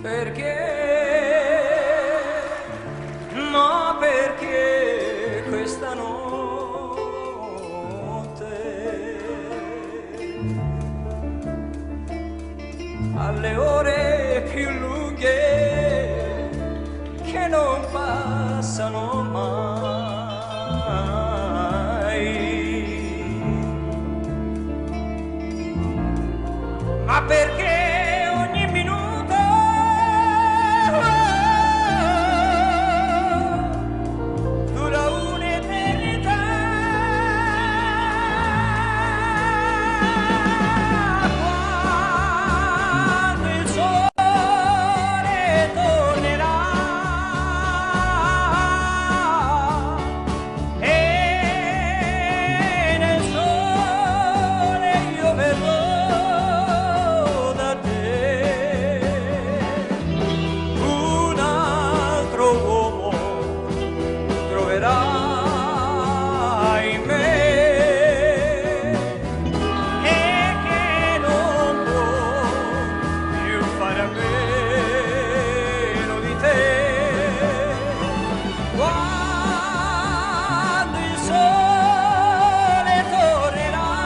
Perché? Ma perché questa notte alle ore più lunghe che non passano mai? Ma perché ogni minuto dura un'eternità? Quando il sole tornerà e nel sole io verrò da te, un altro uomo troverai in me e che non può più fare a meno di te. Quando il sole tornerà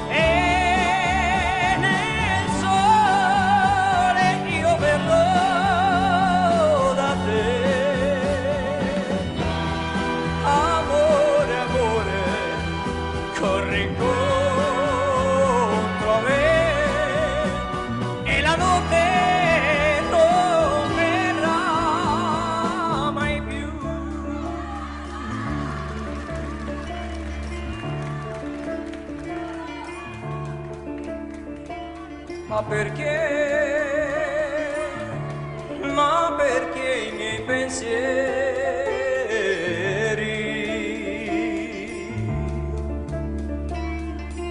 e nel sole io verrò da te. Amore, amore, corri incontro a me e la notte non verrà mai più. Ma perché? Ma perché i miei pensieri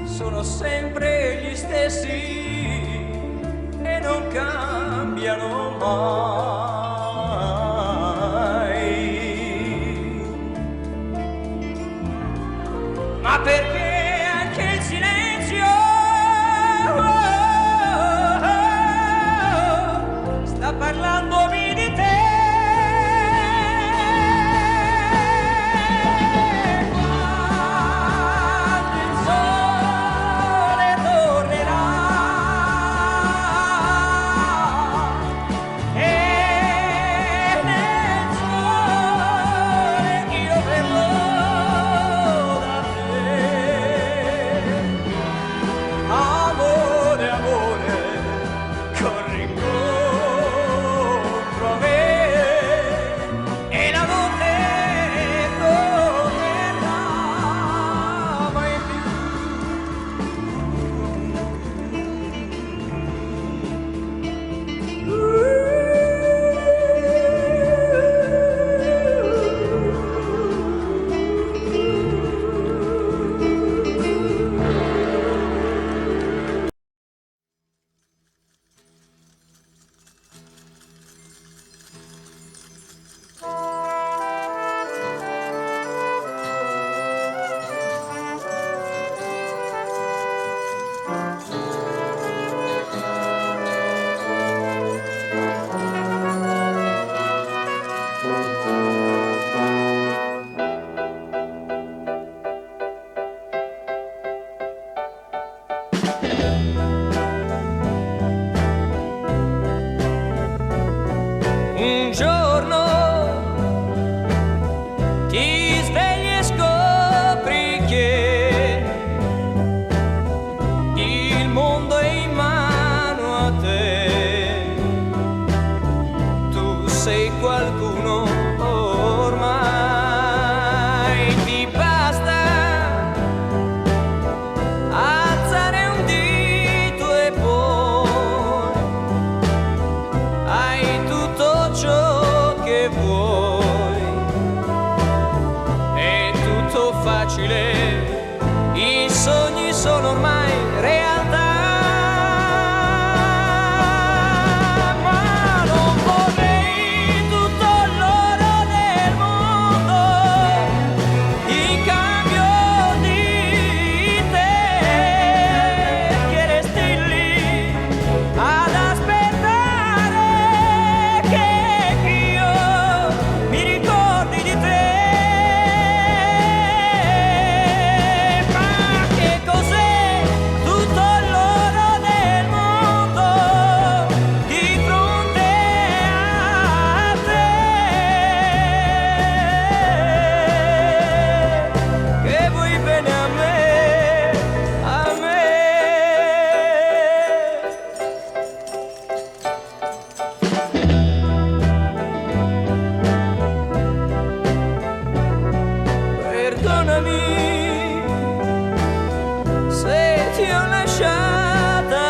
sono sempre gli stessi e non cambiano mai? Ma perché anche il silenzio sta parlandomi di te? Quando il sole tornerà e nel sole io verrò da te. Amore, amore, corri incontro a me e la notte non verrà mai più. Un giorno ti svegli e scopri che il mondo è in mano a te. Tu sei qualcuno ormai, ti basta alzare un dito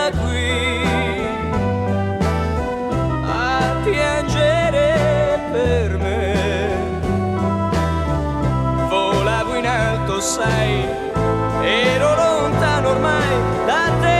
da qui a piangere per me. Volavo in alto, sai, ero lontano ormai da te.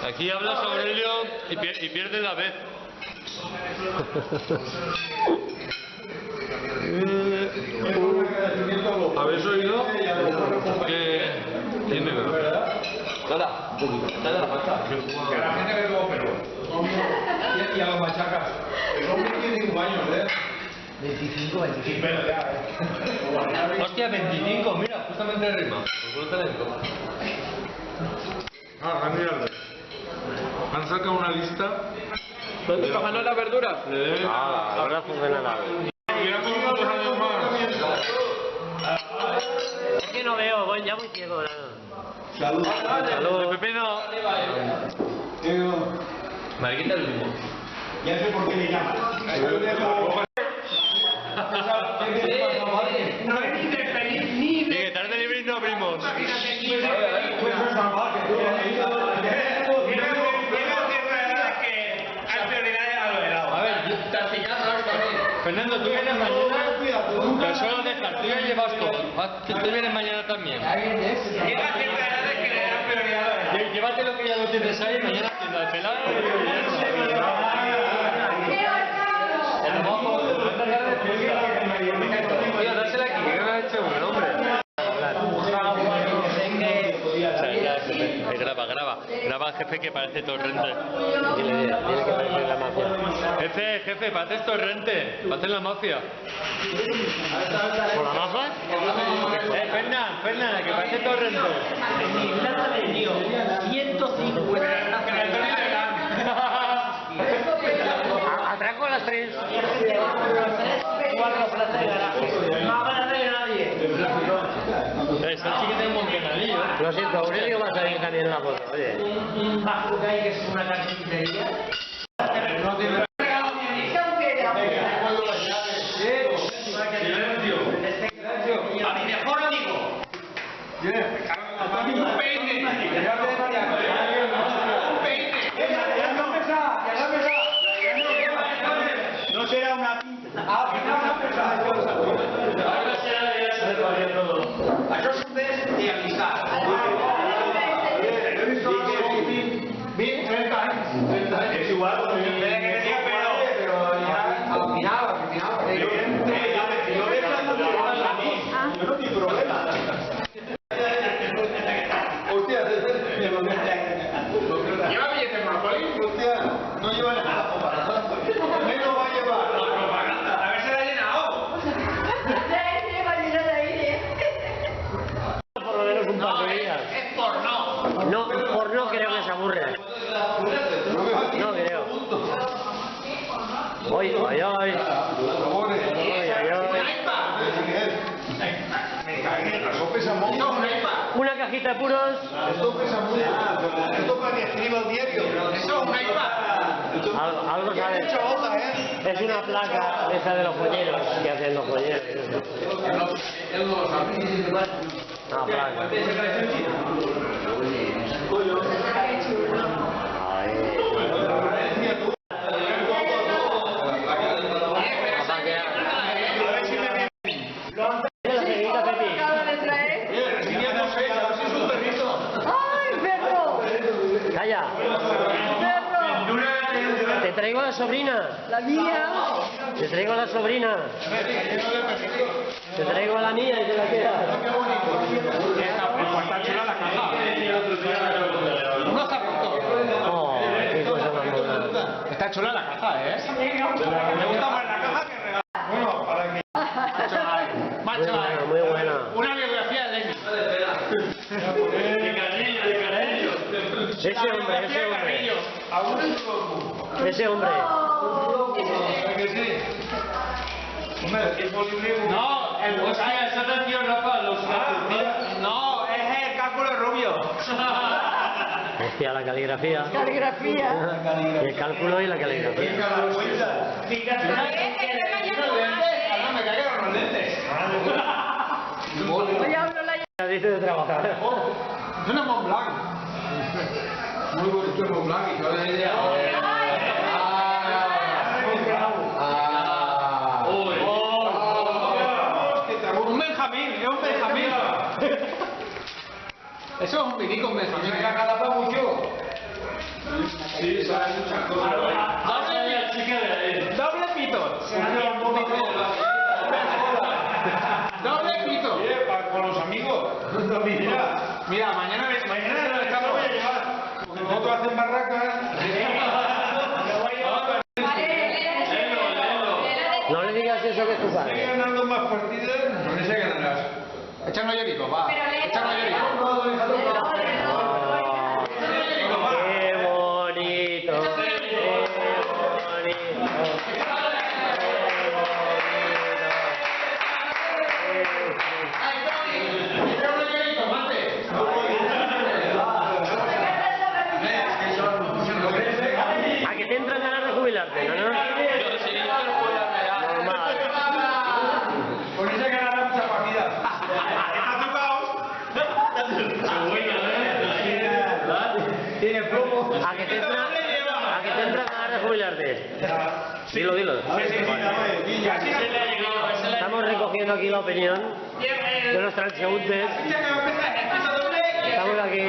Aquí hablas Aurelio y pierde la vez. ¿Habéis oído? Que tiene nada, un poquito. Nada, falta. Que la gente que luego pero. Y a los machacas. El hombre tiene 5 años, ¿eh? 25. Hostia, 25, mira, justamente rima. Por talento. Genial. Han sacado una lista. ¿Dónde está ganando la verdura? La verdura funciona la vez. Es que no veo, voy ya muy ciego. Salud. Salud. Pepino. Mariquita el mismo. Ya sé por qué le llaman. No es ni de feliz ni de... Que tarde libre y no abrimos. Fernando, tú vienes mañana, pero solo dejas, tú ya llevas todo. Tú vienes mañana también. Llévate lo que ya lo tienes ahí, mañana haciendo el pelado. Tío, dásela aquí, que no ha hecho un hombre. Graba al jefe que parece Torrente. Dile que parece la mafia. Jefe, pareces Torrente. Pareces la mafia. ¿Por la mafia? Fernan, que parece Torrente. En mi plaza de tío, 150. Atraco a las 3. 4 plazas de garaje. No habrá de nadie. Esa chica tiene un montonalillo. Lo siento, Aurelio va a salir también en la foto. Oye. Un bajo que hay que es una carpintería. No tiene... A mi mejor amigo. Un peine. No será una pinta. Una pesada. Ahora será de todo. Això és un test de amistat. Es igual, pero al final. Yo no tengo problema. Hostia, ¿lleva billete Monopoly? Hostia, no lleva nada. Menos va a llevar la propaganda. A ver si la ha llenado. Por lo menos un par de días. Es porno. No, porno creo que se aburre. No creo. Hoy. Una cajita de puros. Esto pesa mucho. Esto para que escriba el diario. Eso es un iPad. Algo sabe. Es una placa esa de los polleros que hacen los polleros. Una placa. ¡Ay, perro! Calla. Te traigo a la sobrina. La mía. Te traigo a la sobrina. Te traigo a la mía y te la quedas. Está chula la caja. Unos zapatos. Oh, qué cosa más mona. Está chula la caja, ¿eh? Me gusta más la caja que el regalo. Bueno, para que... Macho, Muy buena. una biografía de Lenin. Ese hombre. Ese hombre. No, el no, es el cálculo rubio. Hostia, la caligrafía. Caligrafía. El cálculo y la caligrafía. Me cayeron los lentes. Hoy hablo la Dice de trabajar. Es una Mont Blanc. Muy bonito el Mont Blanc. Y yo le diría... Un Benjamín, es un Benjamín. Eso es un vinico, un Benjamín. ¿Se ha mucho? Sí, sabe muchas cosas. Doble pito. Doble pito. Con los amigos. Mira, mañana lo estamos. Nosotros hacen barracas. No le digas eso que es tu Estoy padre. ganando más partidas. ¿Dónde se ganarás? Échanos llorico, va. Échanos llorico. Qué bonito. Échanos llorico, mate. ¿A que te entran ganas de jubilarte, no? Normal. Con ese ganará muchas partidas. Está tocado. Tiene plomo. ¿A que te entran ganas de jubilarte? Dilo. Estamos recogiendo aquí la opinión de los transeúntes. Estamos aquí.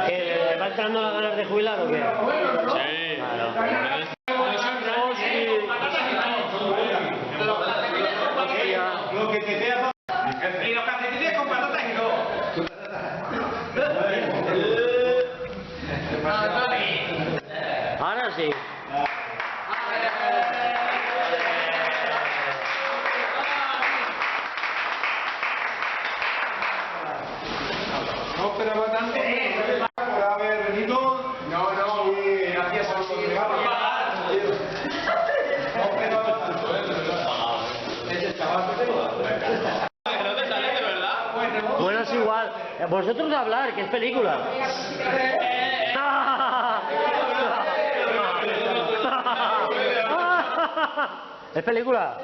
¿Que le va entrando las ganas de jubilar o qué? Sí. Claro. Lo que te queda. Y los calcetines con patatas y todo. Ahora sí. No esperaba tanto por haber venido. No, y gracias a los delegados. No esperaba tanto, ese chaval que tengo. Bueno, es igual. Vosotros hablar, que es película. ¿Es película?